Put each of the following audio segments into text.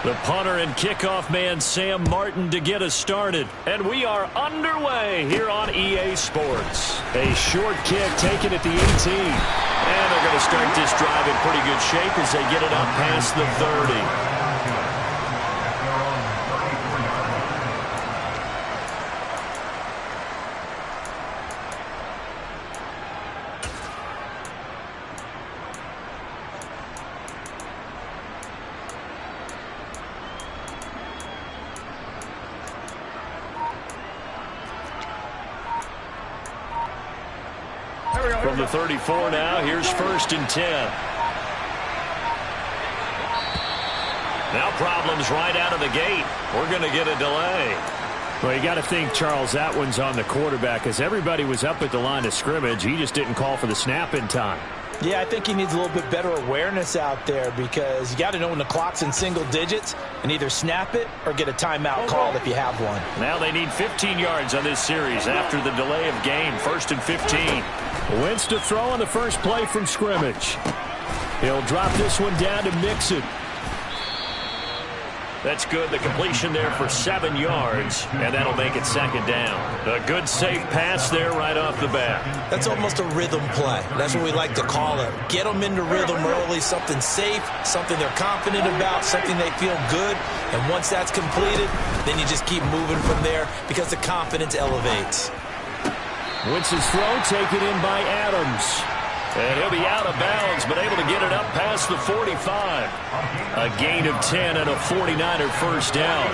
The punter and kickoff man Sam Martin to get us started. And we are underway here on EA Sports. A short kick taken at the 18. And they're going to start this drive in pretty good shape as they get it up past the 30. From the 34 now, here's 1st and 10. Now problems right out of the gate. We're going to get a delay. Well, you got to think, Charles, that one's on the quarterback, as everybody was up at the line of scrimmage. He just didn't call for the snap in time. Yeah, I think he needs a little bit better awareness out there because you got to know when the clock's in single digits and either snap it or get a timeout called if you have one. Now they need 15 yards on this series after the delay of game. 1st and 15. Wentz to throw on the first play from scrimmage. He'll drop this one down to Mixon. That's good. The completion there for 7 yards, and that'll make it 2nd down. A good, safe pass there right off the bat. That's almost a rhythm play. That's what we like to call it. Get them into rhythm early, something safe, something they're confident about, something they feel good. And once that's completed, then you just keep moving from there because the confidence elevates. Wentz's throw taken in by Adams. And he'll be out of bounds, but able to get it up past the 45. A gain of 10 and a 49er first down.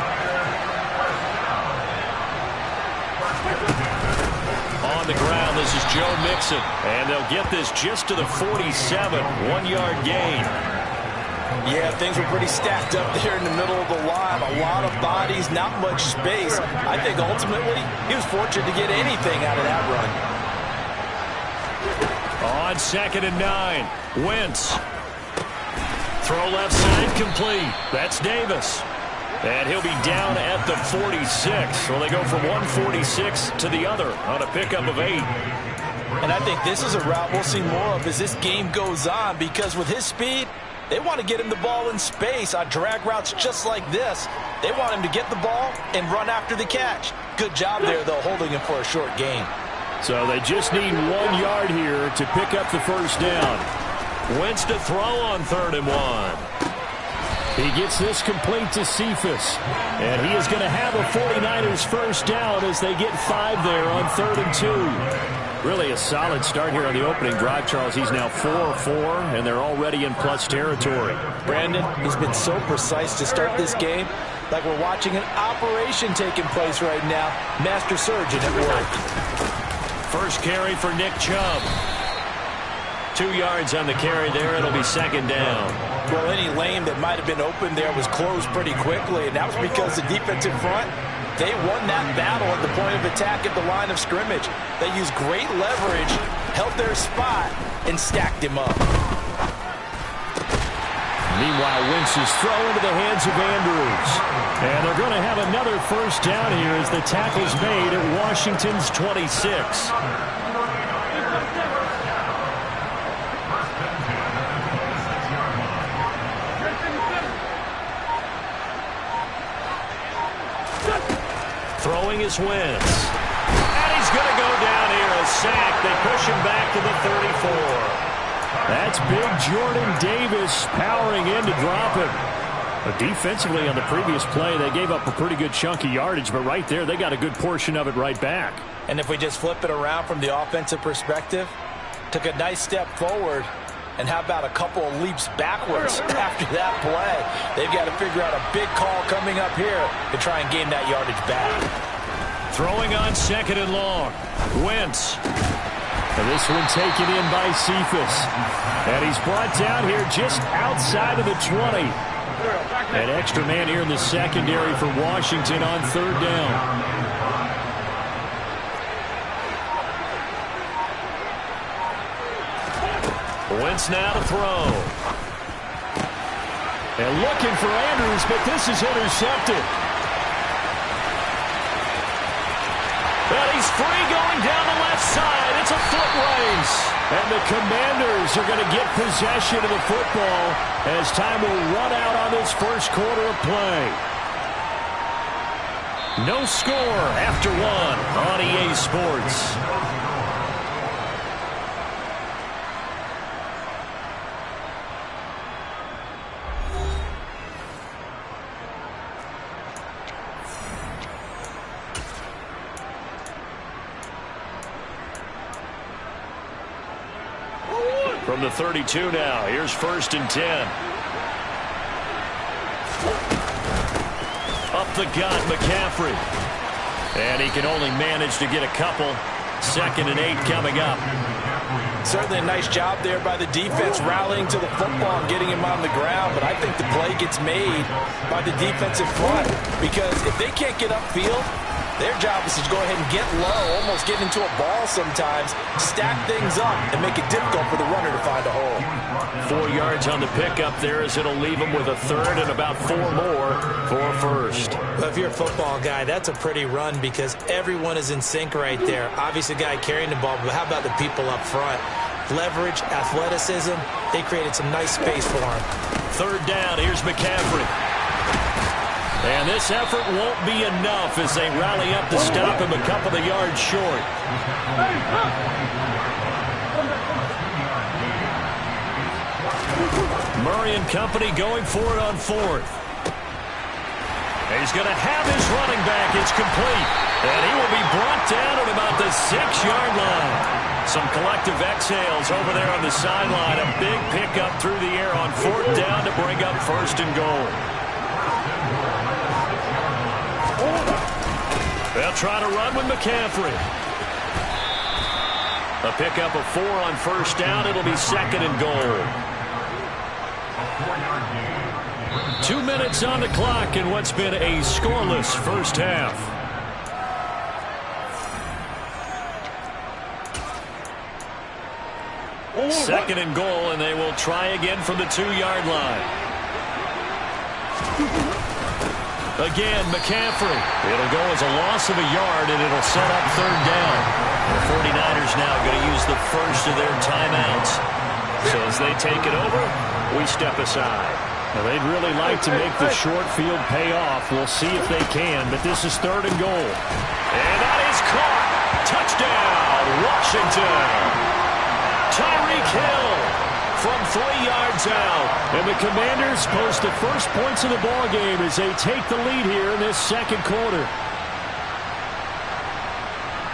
On the ground, this is Joe Mixon. And they'll get this just to the 47. 1-yard gain. Yeah, things were pretty stacked up there in the middle of the line. A lot of bodies, not much space. I think ultimately he was fortunate to get anything out of that run. On 2nd and 9, Wentz. Throw left side complete. That's Davis. And he'll be down at the 46. Well, they go from 146 to the other on a pickup of 8. And I think this is a route we'll see more of as this game goes on because with his speed, they want to get him the ball in space on drag routes just like this. They want him to get the ball and run after the catch. Good job there, though, holding him for a short gain. So they just need 1 yard here to pick up the first down. Wentz to throw on 3rd and 1. He gets this complete to Cephas. And he is going to have a 49ers first down as they get 5 there on 3rd and 2. Really a solid start here on the opening drive, Charles. He's now 4-4, and they're already in plus territory. Brandon, he's been so precise to start this game. Like we're watching an operation taking place right now. Master surgeon at work. First carry for Nick Chubb. 2 yards on the carry there. It'll be 2nd down. Well, any lane that might have been open there was closed pretty quickly, and that was because the defensive front, they won that battle at the point of attack at the line of scrimmage. They used great leverage, held their spot, and stacked him up. Meanwhile, Wentz's throw into the hands of Andrews. And they're going to have another first down here as the tackle's made at Washington's 26. Throwing is Wentz. And he's going to go down here. A sack. They push him back to the 34. That's big Jordan Davis powering in to drop him. But defensively on the previous play, they gave up a pretty good chunk of yardage, but right there, they got a good portion of it right back. And if we just flip it around from the offensive perspective, took a nice step forward, and how about a couple of leaps backwards after that play? They've got to figure out a big call coming up here to try and gain that yardage back. Throwing on 2nd and long. Wentz. And this one taken in by Cephas. And he's brought down here just outside of the 20. An extra man here in the secondary for Washington on 3rd down. Wentz now to throw. And looking for Andrews, but this is intercepted. But he's free going down the left left side. It's a foot race. And the Commanders are going to get possession of the football as time will run out on this first quarter of play. No score after one on EA Sports. From the 32 now, here's 1st and 10. Up the gut, McCaffrey. And he can only manage to get a couple. 2nd and 8 coming up. Certainly a nice job there by the defense rallying to the football and getting him on the ground. But I think the play gets made by the defensive front. Because if they can't get upfield, their job is to go ahead and get low, almost get into a ball sometimes, stack things up, and make it difficult for the runner to find a hole. 4 yards on the pickup there as it'll leave him with a 3rd and about 4 more for 1st. Well, if you're a football guy, that's a pretty run because everyone is in sync right there. Obviously, the guy carrying the ball, but how about the people up front? Leverage, athleticism, they created some nice space for him. 3rd down, here's McCaffrey. And this effort won't be enough as they rally up to stop him a couple of yards short. Murray and company going for it on 4th. He's going to have his running back. It's complete. And he will be brought down at about the 6-yard line. Some collective exhales over there on the sideline. A big pickup through the air on 4th down to bring up 1st and goal. They'll try to run with McCaffrey. A pickup of 4 on 1st down. It'll be 2nd and goal. 2 minutes on the clock in what's been a scoreless first half. Second and goal, and they will try again from the 2-yard line. Again, McCaffrey. It'll go as a loss of a yard, and it'll set up 3rd down. The 49ers now going to use the first of their timeouts. So as they take it over, we step aside. Now, they'd really like to make the short field pay off. We'll see if they can, but this is 3rd and goal. And that is caught. Touchdown, Washington. Tyreek Hill from 3 yards out. And the Commanders post the first points of the ball game as they take the lead here in this 2nd quarter.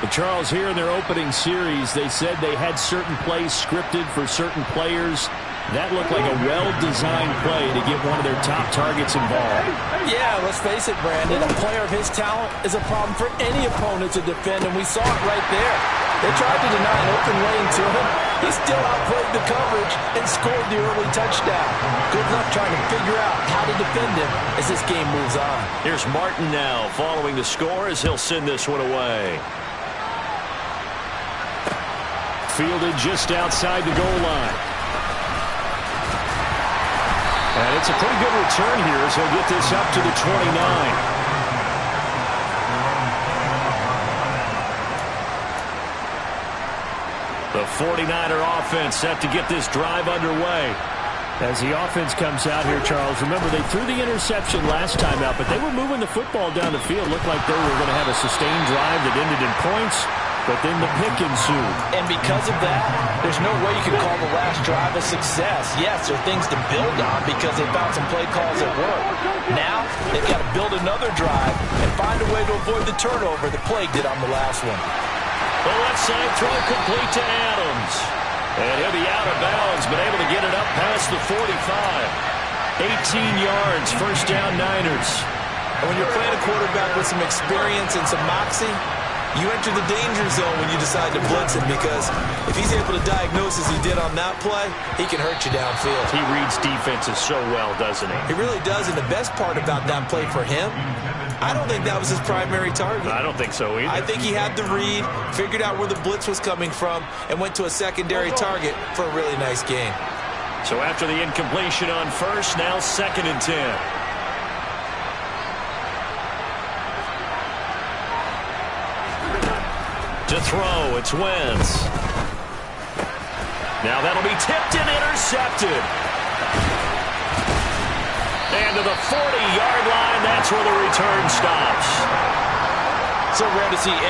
But Charles, here in their opening series, they said they had certain plays scripted for certain players. That looked like a well-designed play to get one of their top targets involved. Yeah, let's face it, Brandon. A player of his talent is a problem for any opponent to defend, and we saw it right there. They tried to deny an open lane to him. He still outplayed the coverage and scored the early touchdown. Good luck trying to figure out how to defend him as this game moves on. Here's Martin now following the score as he'll send this one away. Fielded just outside the goal line. And it's a pretty good return here as he'll get this up to the 29. The 49er offense set to get this drive underway. As the offense comes out here, Charles, remember they threw the interception last time out, but they were moving the football down the field. Looked like they were going to have a sustained drive that ended in points, but then the pick ensued. And because of that, there's no way you can call the last drive a success. Yes, there are things to build on because they found some play calls that work. Now, they've got to build another drive and find a way to avoid the turnover that plagued it on the last one. The left side throw complete to Adams. And he'll be out of bounds, but able to get it up past the 45. 18 yards, 1st down Niners. And when you're playing a quarterback with some experience and some moxie, you enter the danger zone when you decide to blitz him because if he's able to diagnose as he did on that play, he can hurt you downfield. He reads defenses so well, doesn't he? He really does, and the best part about that play for him, I don't think that was his primary target. I don't think so either. I think he had the read, figured out where the blitz was coming from, and went to a secondary target for a really nice gain. So after the incompletion on 1st, now 2nd and 10. To throw, it's Wentz. Now that'll be tipped and intercepted. And to the 40-yard line, that's where the return stops. So rare to see any